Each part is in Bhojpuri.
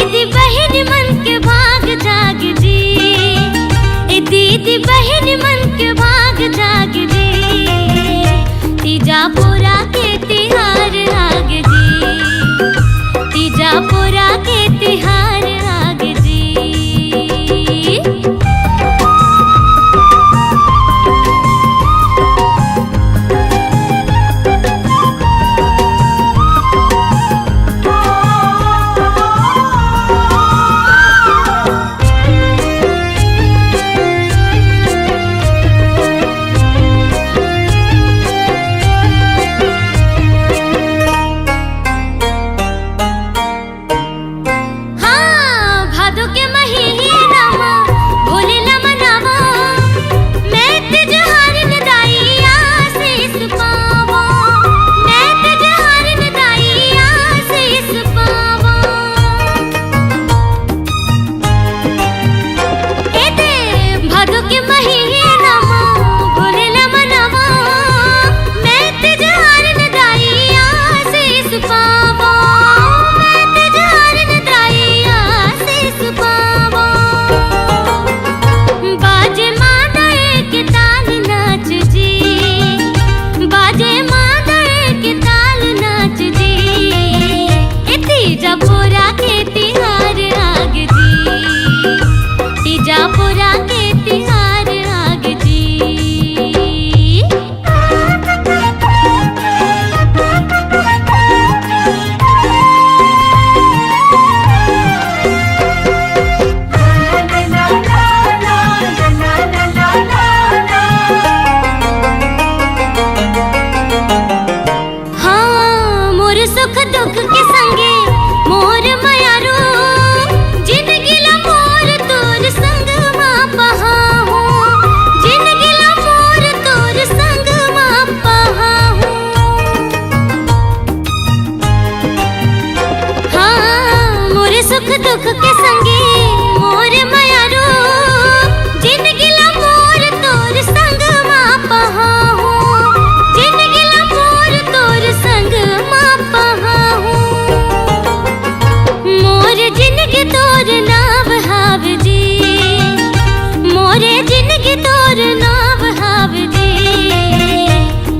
दीदी बहन मन के भाग जाग जी, ए दीदी बहन मन के भाग जाग जी, तीजापुरा के तिहार आग जी, तीजापुरा के तिहार आग जी।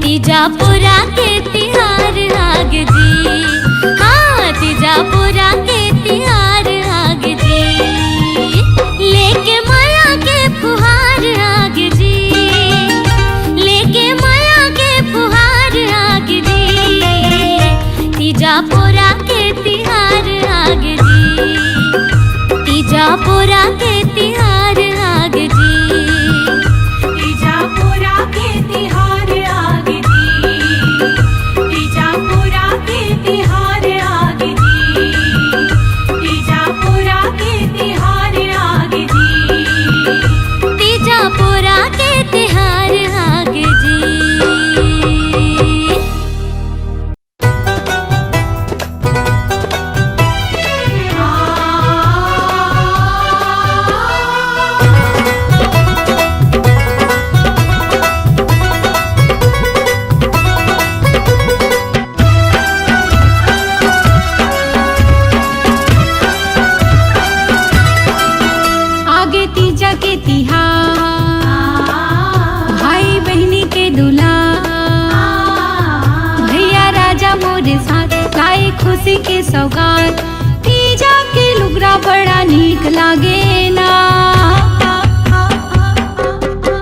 तीजापुरा के तिहार आग जी, हाँ तीजापुरा के तिहार आग जी, लेके माया के फुहार आग जी, लेके माया के फुहार आग जी, तीजापुरा के तिहार आग जी, तीजापुरा के तिहार आग जी, तीजापुरा के तिहार आग जी, तीजापुरा के तिहार आग जी, तीजापुरा के तिहार आग जी, तीजापुरा के तिहार आग जी। खुशी के सौगात तीजा के लुगरा बड़ा नीक लागे ना,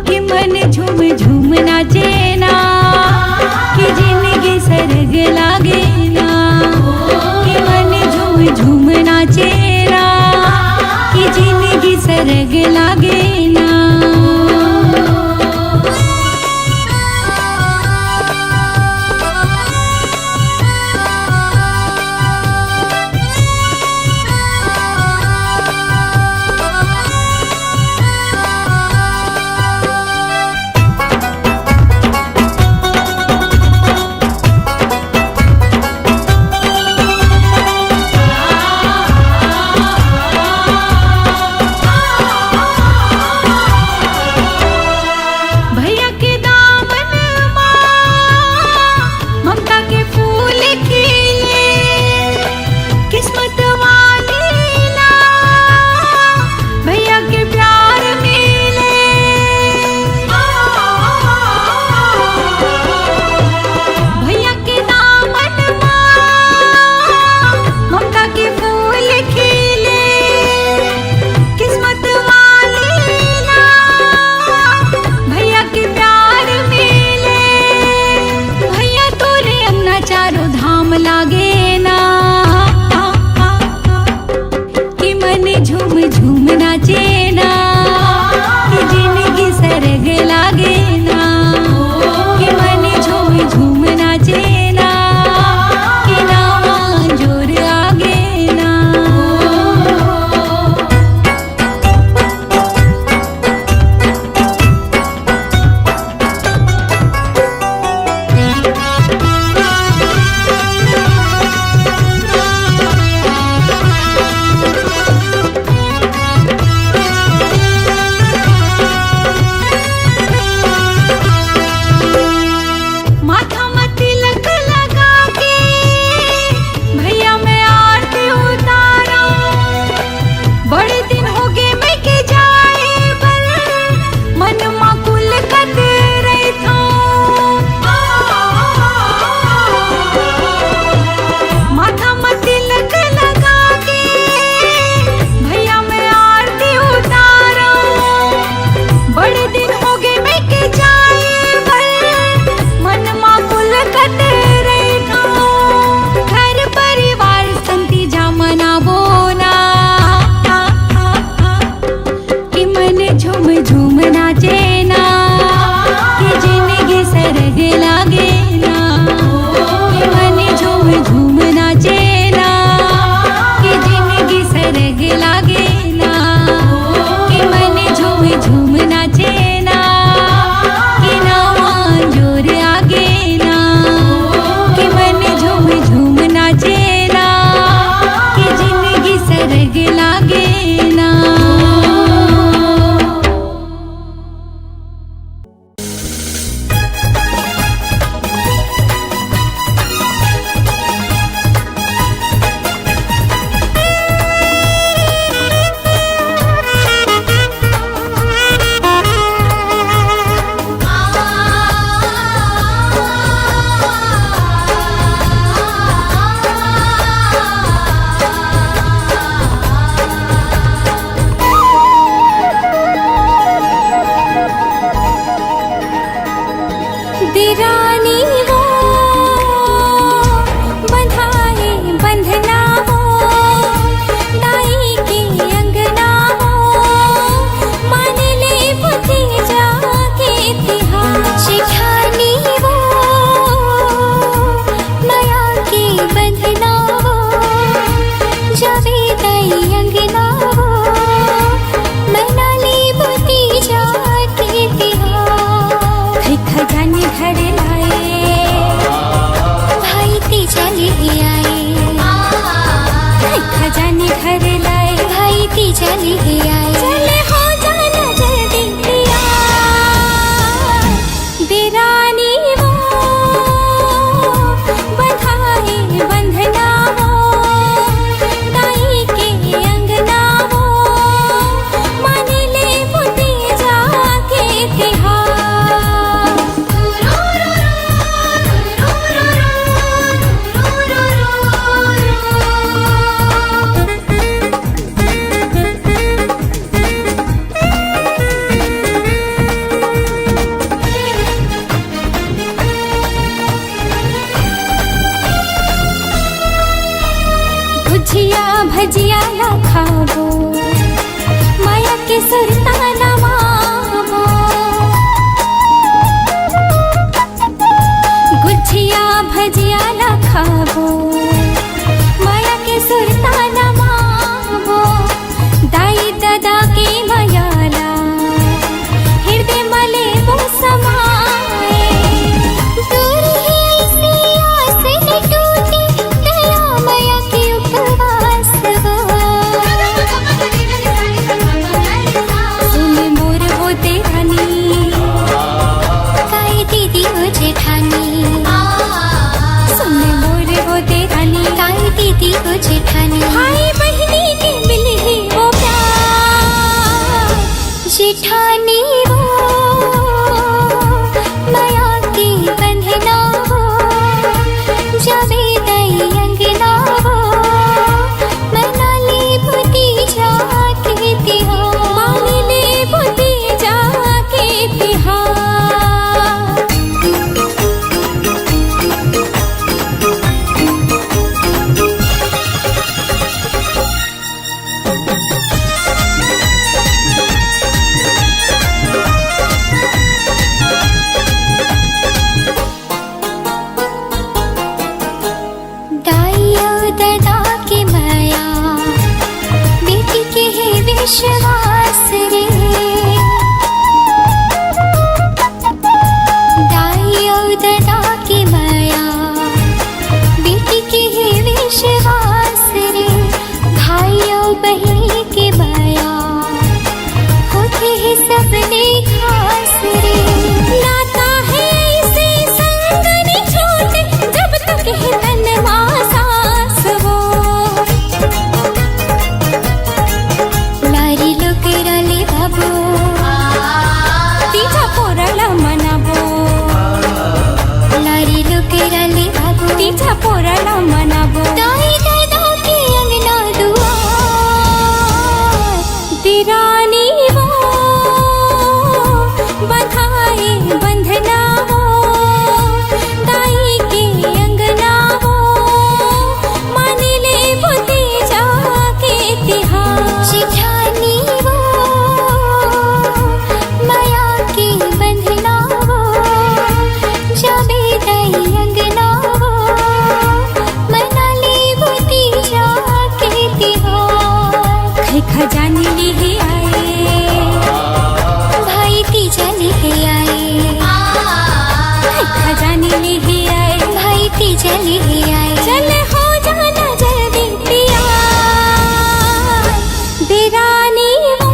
कि मन झूम झूम नाचे ना, कि जिंदगी सरग लागे ना, कि मन झूम झूम नाचे ना, कि जिंदगी सरग लागे ना। चली आई चले हो जाना जल्दी तैयार देरानी वो बंधाए बंधना वो दाई के अंगना वो मान ले बुद्धि जाके तिहार भुजिया भजिया ना खाबो माया के सुरता नवाबो गुजिया भजिया ना खाबो माया के सुरता नवाबो दाई दादा के मायाला हृदय मले वो समाए दूर ही ऐसी आस न टूटी दया माया के उपवास वो सुन मोर वो देरानी काई दीदी वो जेठानी सुन मोर वो देरानी काई दीदी वो जेठानी भाई बहनी के मिले ही वो प्यार जेठानी वो माया की बंधना वो जावे दई अंगना वो मनाली बुद्धि जाके तिहार मान ले बुद्धि जाके तिहार दाइयो दादा की माया बेटी के है विश्वास रे दाइयो दादा की माया बेटी के है विश्वास रे भाइयों बहनी के माया होते हैं सबने खास रे नाता है इसे संग नहीं छोड़ते जब तक है तन मासास वो लारी लोकेरा ले बाबू तीजा पोरला मनाबो लारी लोकेरा ले बाबू तीजा पोरला मनाबो दाई दादा के अंगना दुआर देरानी वो बंधाए बंधना वो दाई के अंगना वो मान ले बुद्धि जाके तिहार जेठानी वो माया की बंधना वो जावे दई अंगना वो मना ले बुद्धि जाके तिहार खै खजाने ले आए भाई तीजा ले आए खै खजाने ले आए भाई तीजा ले आए चले हो जाना जल्दी तैयार देरानी वो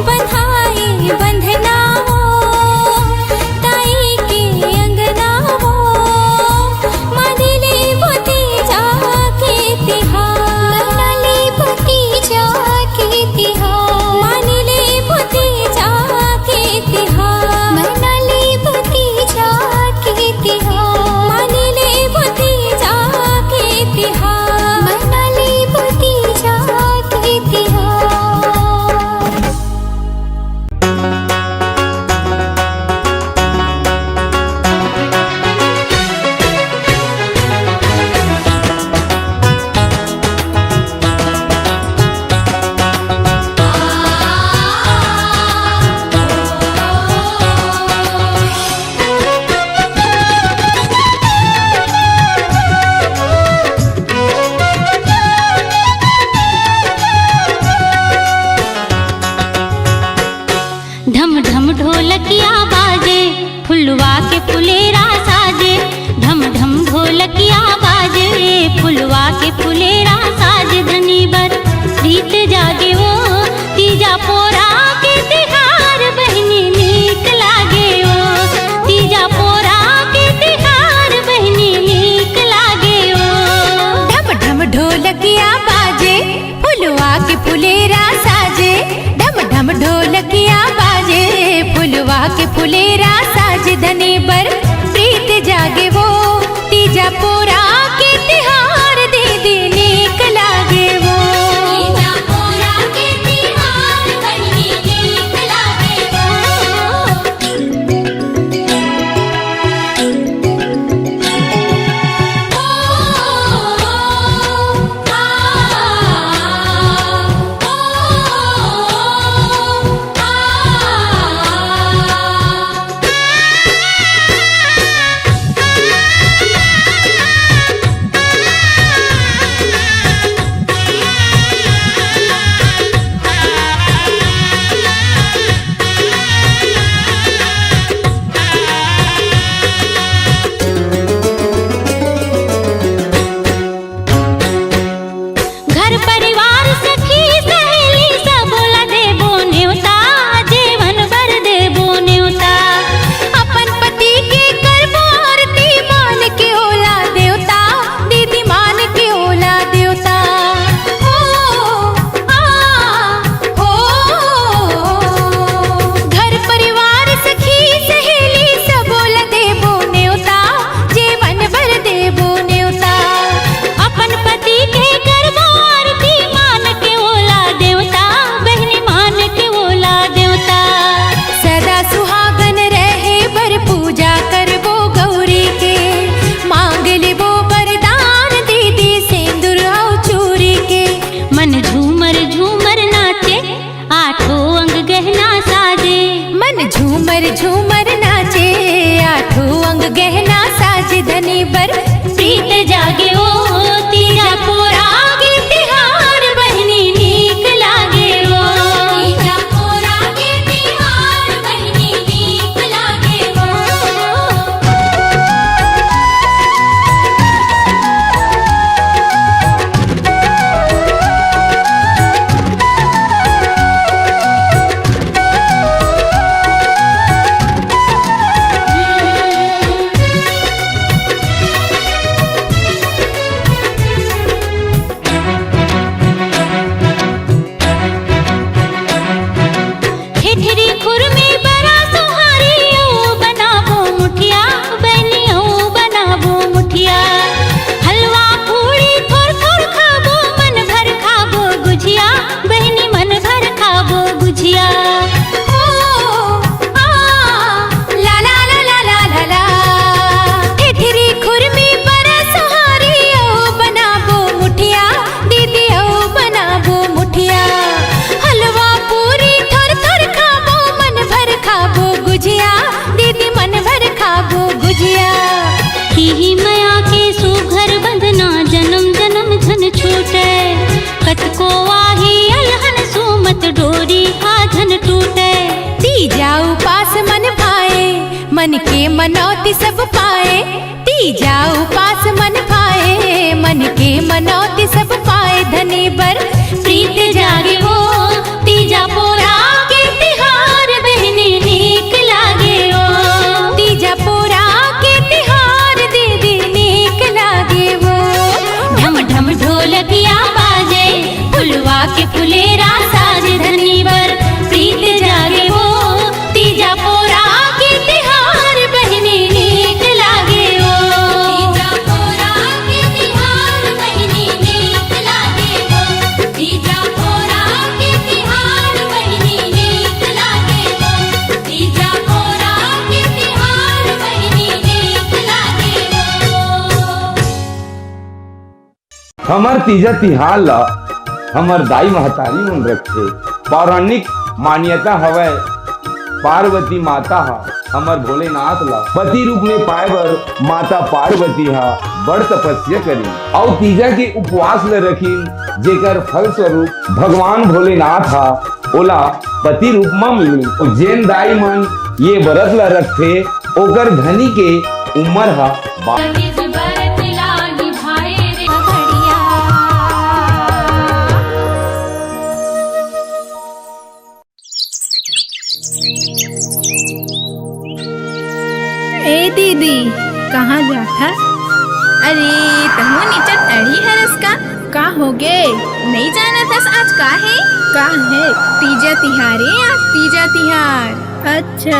बंधाए बंधना वो दाई के अंगना वो मान ले बुद्धि जाके तिहार मना ले बुद्धि जाके तिहार मान ले बुद्धि जाके तिहार मना ले बुद्धि जाके तिहार मान के फुलेरा साज धनी बर प्रीत जागे वो तीजा पोरा के तिहार दीदी नीक लागे वो तीजा पोरा के तिहार बड़ी नीक लागे वो झूमर नाचे आठों अंग गहना साज धनी बर प्रीत जागे ओ तीजा पोरा के तिहार बहनी नीक लागे ओ तीजा पोरा के तिहार बहनी नीक लागे ओ मन के मनौती सब पाए तीजा उपास मन पाए मन के मनौती सब पाए धनी बर प्रीत जागे वो तीजा पोरा के तिहार बहनी नीक लागे ओ तीजा पोरा के तिहार दीदी नीक लागे वो ढम ढम ढोलकिया बाजे फुलवा के फुलेरा साज धनी बर प्रीत जागे वो तीजा पोरा हमर तीजा तिहार ला हमर दाई महतारी मन रखे पौराणिक मान्यता हवै पार्वती माता हा हमर भोलेनाथ ला पति रूप में पाए बर माता पार्वती हा बड़ तपस्या करी और तीजा के उपवास ले रखी जेकर फल स्वरूप भगवान भोलेनाथ हा ओला पति रूप में मिली और जेन दाई मन ये व्रत ला रखते ओकर धनी के उम्र हा ए दीदी कहाँ जाता? अरे तहु नीचा टड़ी हरस का हो होगे? नहीं जाना था आज का है? का है? तीजा तिहार है, आज तीजा तिहार। अच्छा,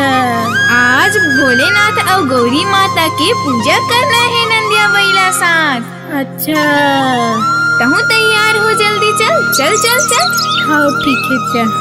आज भोलेनाथ और गौरी माता की पूजा करना है नंदिया बैला साथ। अच्छा, तहु तैयार हो, जल्दी चल चल चल चल। हाँ ठीक है, चल।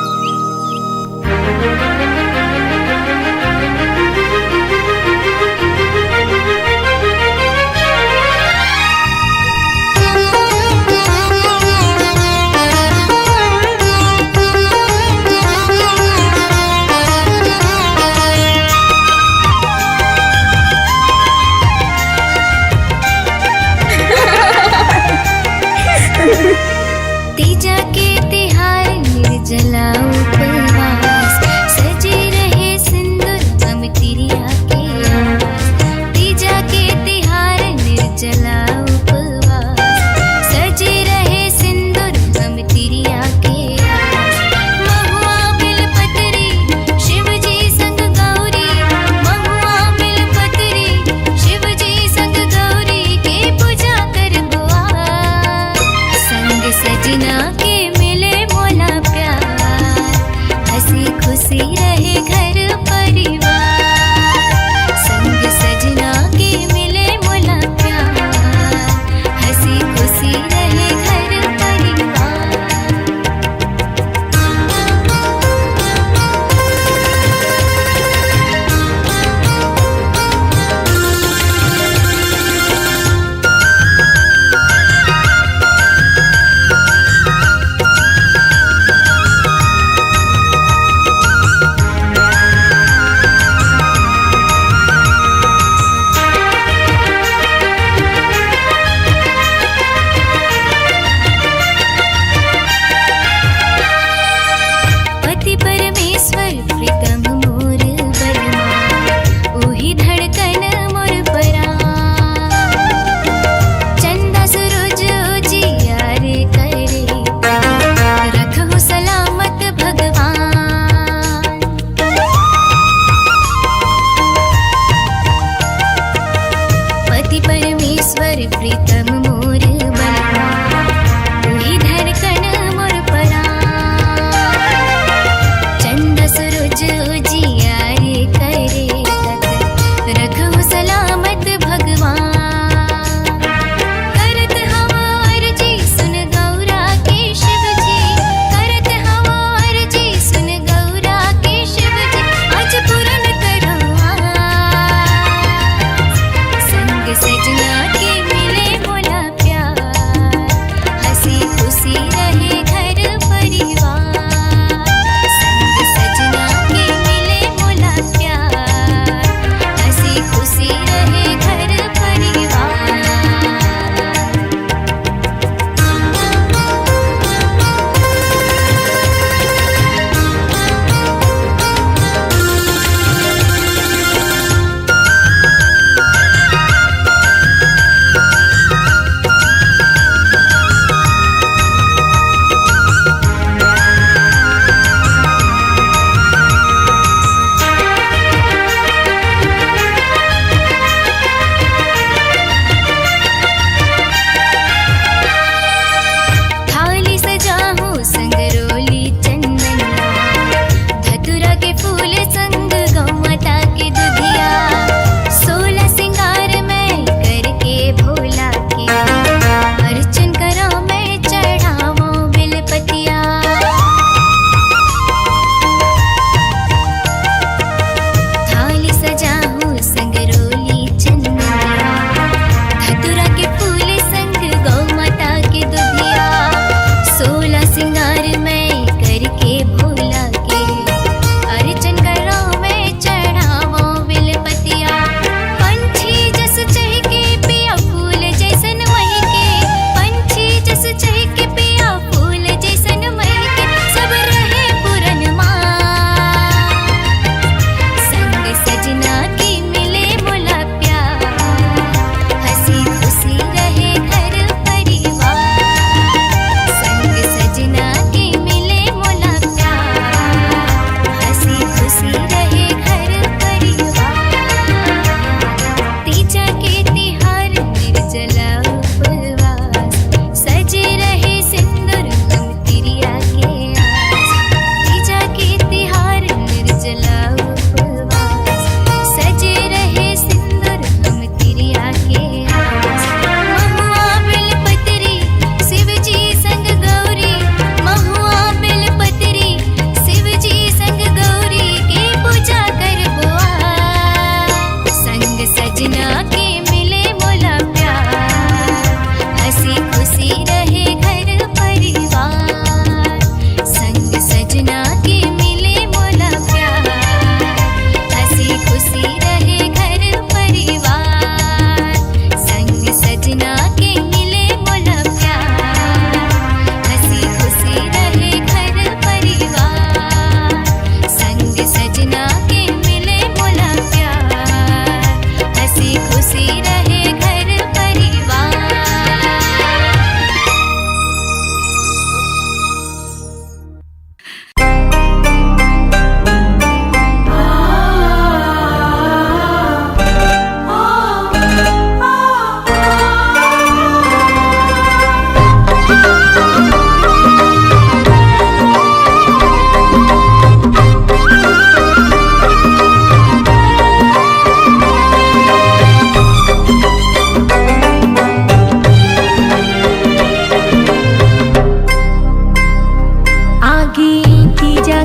तीजा के तिहार निर्जला उपवास, सजे रहे सिंदूर हम तिरिया के आस। तीजा के तिहार निर्जला उपवास, सजे रहे सिंदूर हम तिरिया के आस। महुआ बिलपत्री शिव जी संग गौरी, महुआ बिलपत्री शिव जी संग गौरी के पूजा करबो आज। संग सजना के मिले मोला प्यार, हंसी खुशी रहे घर परिवार। संग सजना के मिले मोला प्यार, हंसी खुशी रहे घर परिवार।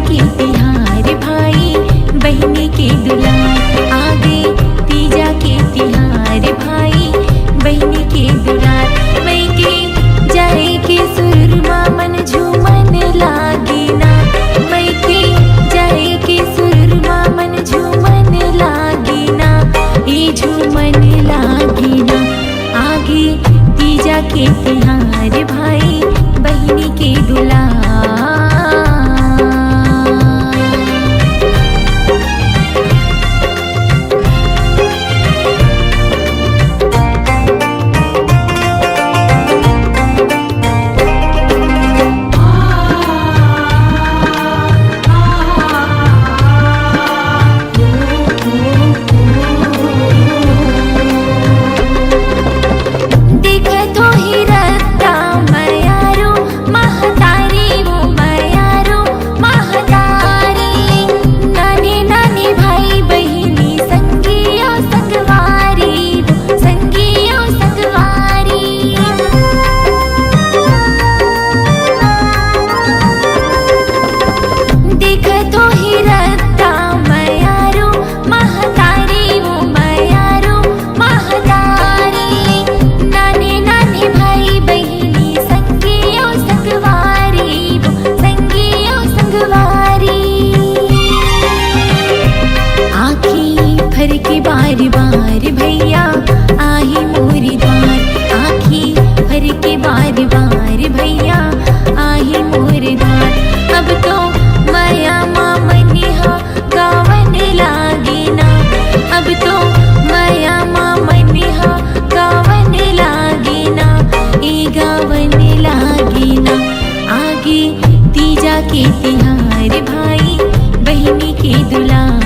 के तिहार भाई बहनी के दुलार आगे तीजा के तिहार भाई बहनी के दुलार मई के जाए के सुरमा मन झूमन लागी ना मई के जाए के सुरमा मन झूमन लागी ना ये झूमन लागी ना आगे तीजा के तिहार भाई बहनी के दुलार के तिहार भाई बहनी के दुलार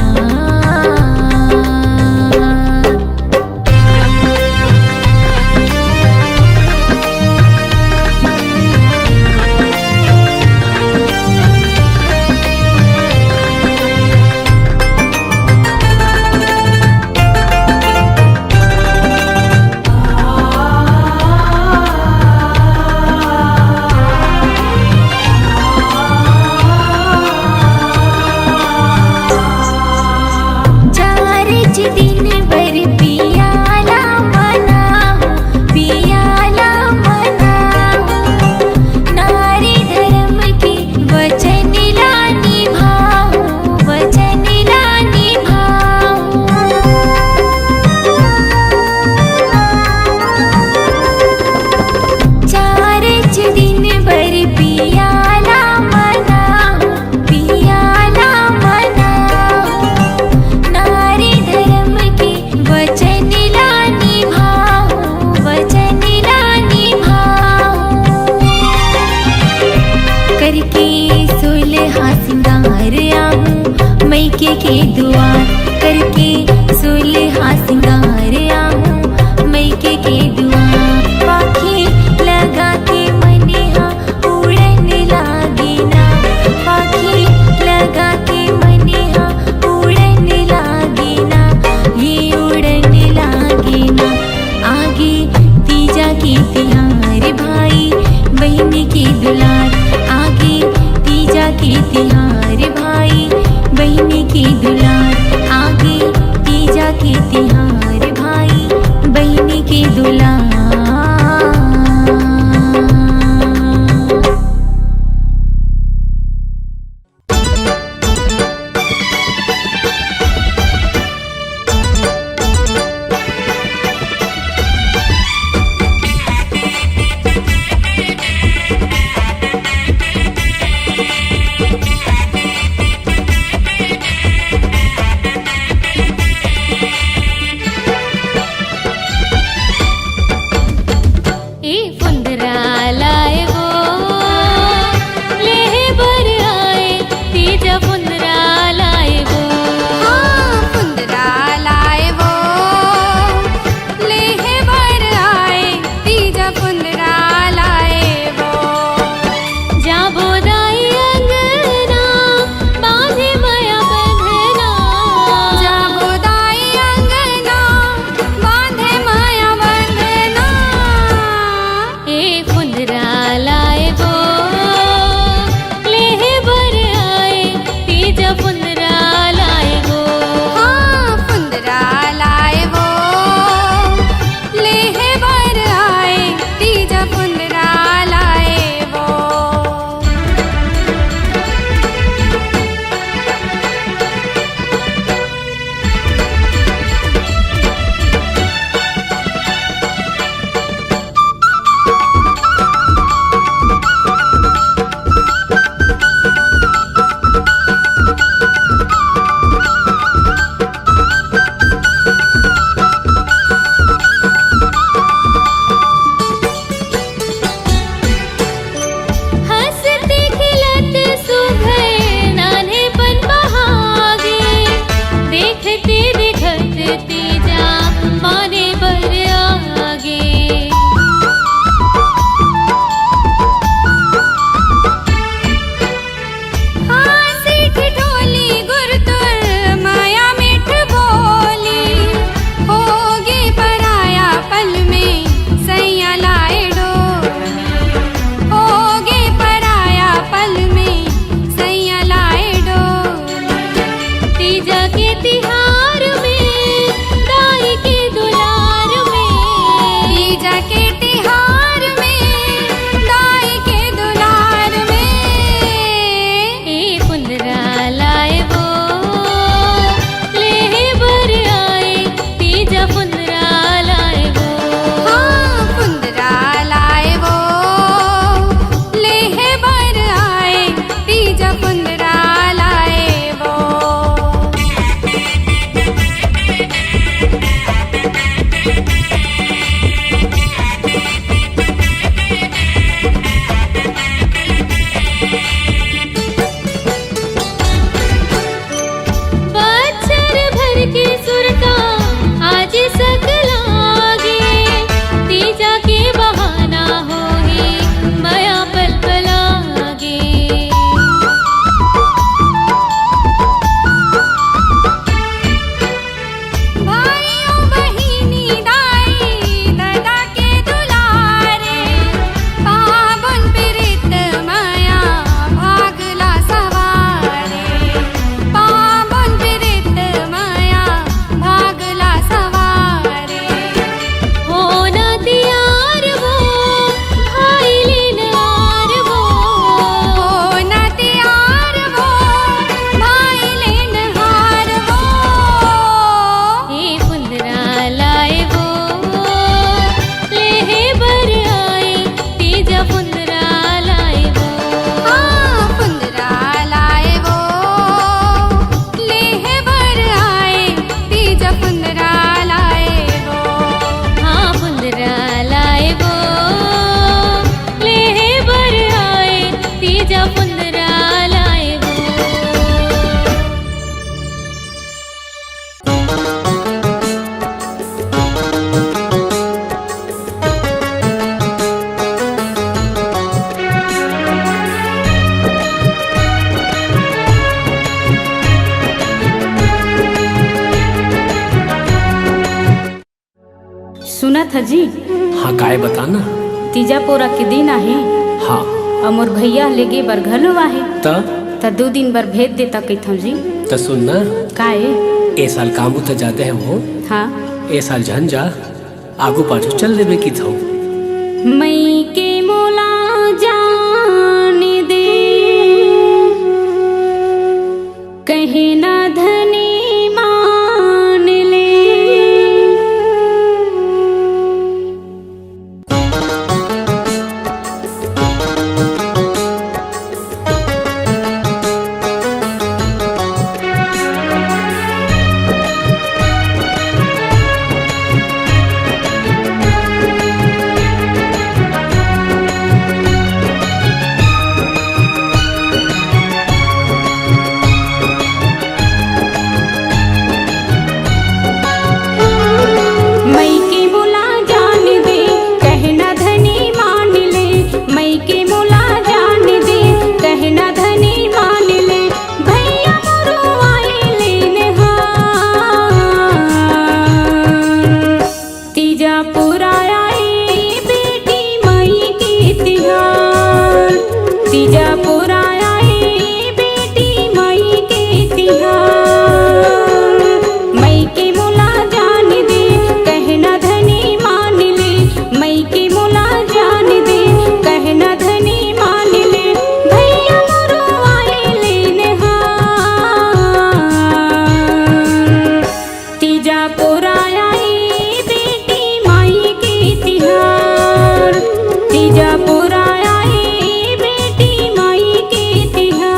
के दुआर करके सुलहा सिंगार आऊं मैके के दुआर पाखी लगा के मनिहा उड़न लागी ना पाखी लगा के मनिहा उड़न लागी ना ये उड़न लागी ना आगे तीजा के तिहार भाई बहनी के दुलार आगे तीजा के तिहार भाई बहनी के दुलार आगे तीजा के तिहार भाई बहनी के दुलार मैया पुंदरा लाए वो। सुना था जी, हाँ काय बताना। तीजा पोरा के दिन आहे हाँ और मोर भैया लेगे बर घलो आहे त 2 दिन बर भेज देता कहथो जी। त सुनना, काहे? ए साल कामू त जाते हैं वो, हाँ ए साल झन जा आगू पाछू चल लेबे की थो। मई के मोला जान दे कहे ना धनी मान ले। मई के मोला जान दे कहना धनी मान ले। मई के मोला जान दे कहना धनी मान ले। भैया मोरो आए लेने हार तीजा पूरा आए बेटी मई के तिहार। तीजा पूरा आए बेटी मई के तिहार। मई के मोला जान दे कहना धनी मान ले। मई के मोला जान दे कहना धनी मान ले। भैया मोरो आए लेने हार तीजा पोरा आए बेटी माई के तिहार। तीजा पोरा आए बेटी माई के तिहार।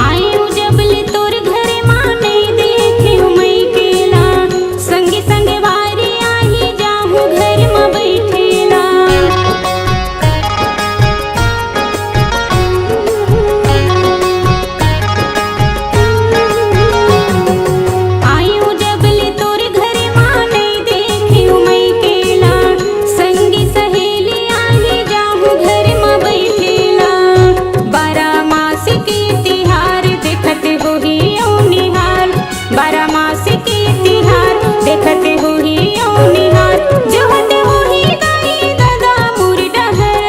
आयु जबले तोर घरे माने देखे मई केला। संगे संगे वारी आही जाहू घर में बैठेला। आयु जबले तोर घरे माने देखे मई केला। संगी सहेली आही जाहू घर में बैठेला। 12 मास के तिहार देखते हो ही ओ निहार। 12 मास के तिहार देखते हो ही ओ निहार। जोहते हो ही दाई दादा मोर डहर।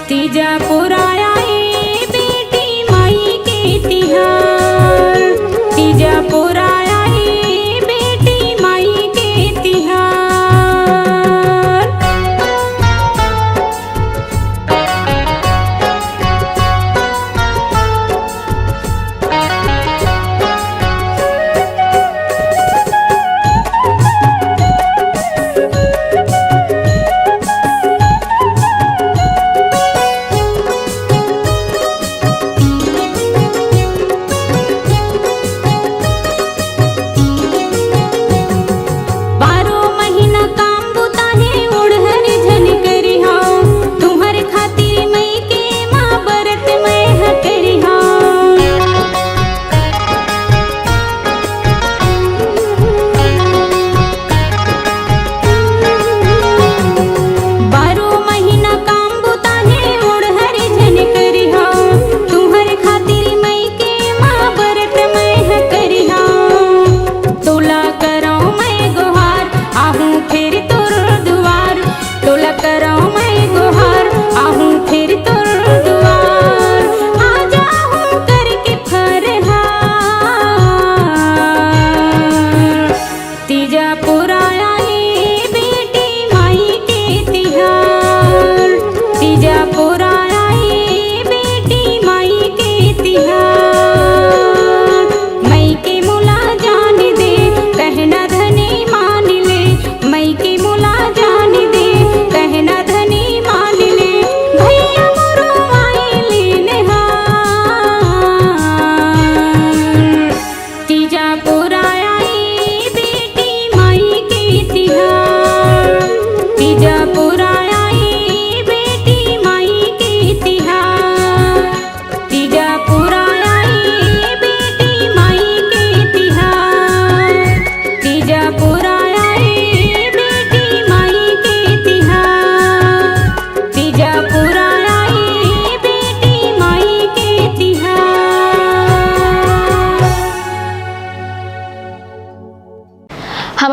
तीजा पोरा आए बेटी माई के तिहार। तीजा पोरा आए बेटी माई के तिहार।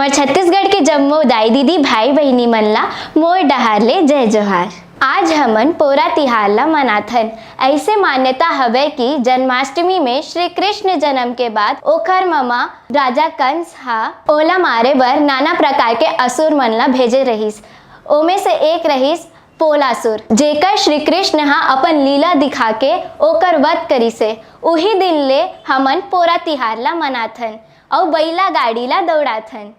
मोर छत्तीसगढ़ के जम्मो दाई दीदी भाई बहिनी मन ला मोर डहार ले जय जोहार। आज हमन पोरा तिहार ला मनाथन। ऐसे मान्यता हवे कि जन्माष्टमी में श्री कृष्ण जन्म के बाद ओखर ममा राजा कंस हा ओला मारे बर नाना प्रकार के असुर मन ला भेजे रहिस। ओमे से एक रहिस पोलासुर, जेकर श्री कृष्ण हा अपन लीला दिखा के ओकर वध करिसे। उही दिन ले हमन पोरा तिहार ला मनाथन और बैला गाड़ी ला दौड़ाथन।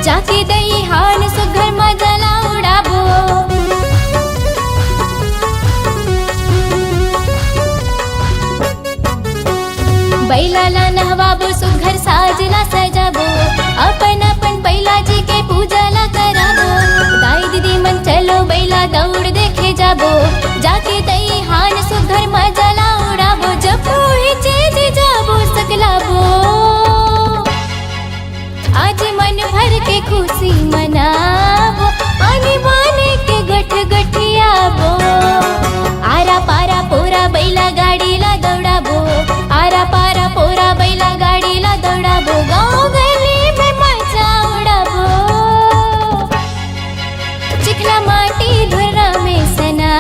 जाके दई हान सुघर मजला उड़ाबो। बैला ला नहवाबो सुघर साजना सजाबो, अपन अपन बैला जी के पूजा ला कराबो। दाई दीदी मन चलो बैला दौड़ देखे जाबो, जाके दई हान सुघर मजला उड़ाबो। जब ही चेज जाबो सकलाबो, आज मन भर के खुशी मनाबो। आने बाने के गठ गठियाबो, आरा पारा पोरा बैला गाड़ी ला दौड़ाबो। आरा पारा पोरा बैला गाड़ी ला दौड़ाबो, गाँव गली में मचा उड़ाबो। चिखला माटी धुर्रा में सना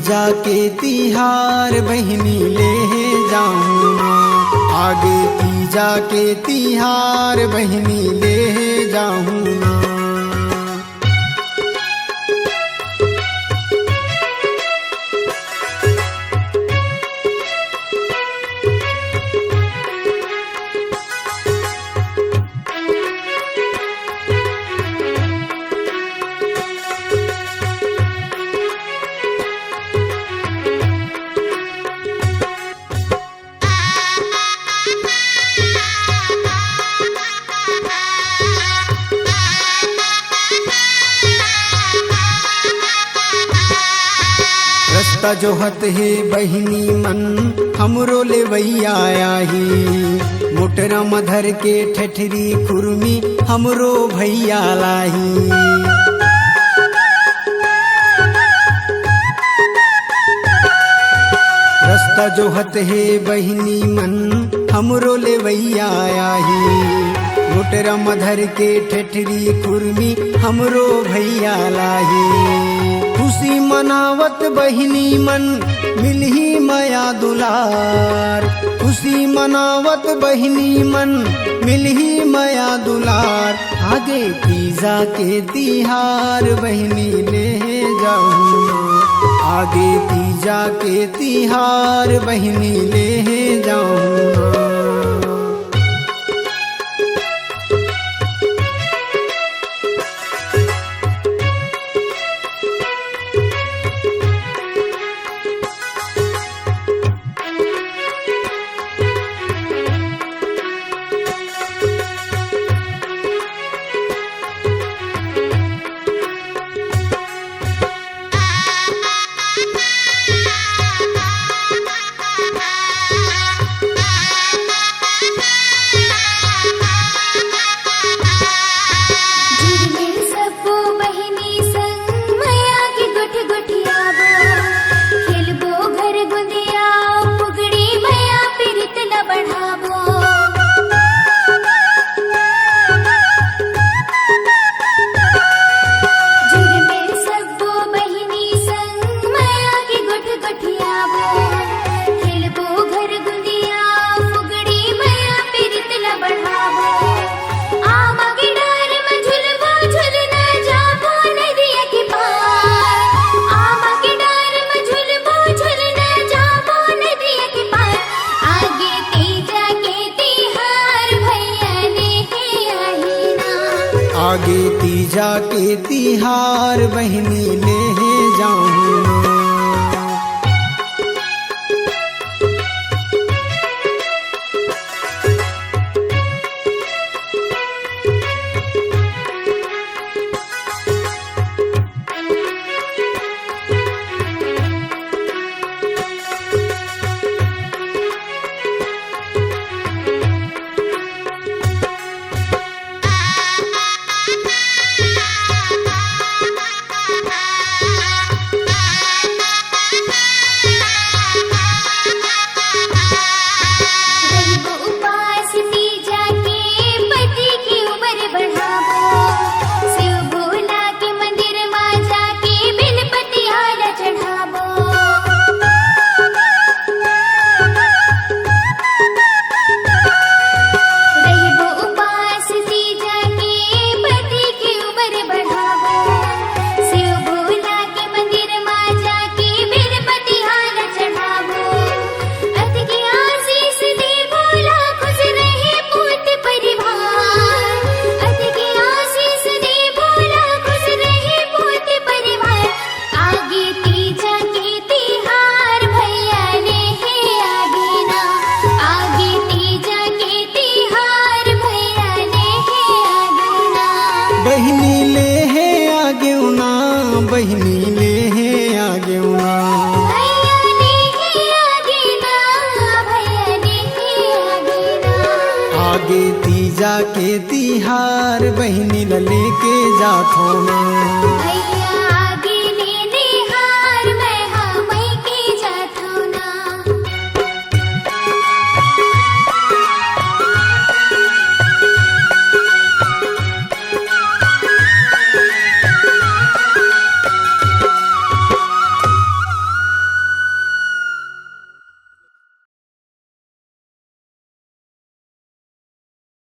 तीजा के तिहार बहिनी ले जाऊँ ना, आगे तीजा के तिहार बहिनी ले जाऊँ ना। रास्ता जोहत है बहिनी मन हमरो लेवैया आही, मोटरा मधर के ठठरी खुरमी हमरो भैया लाही। रास्ता जोहत है बहिनी मन हमरो लेवैया आही, मोटरा मधर के ठठरी खुरमी हमरो भैया लाही। खुशी मनावत बहिनी मन मिलही माया दुलार, खुशी मनावत बहिनी मन मिलही माया दुलार। आगे तीजा के तिहार बहिनी ले जाऊँ ना, आगे तीजा के तिहार बहिनी ले जाऊँ ना। आगे तीजा के तिहार बहिनी ले जाऊँ ना। बहिनी ले है आगे ना, बहिनी ले है आगे ना, भैया ने आगे ना, भैया ने आगे ना। आगे तीजा के तिहार बहिनी ल लेके जाथो ना। भैया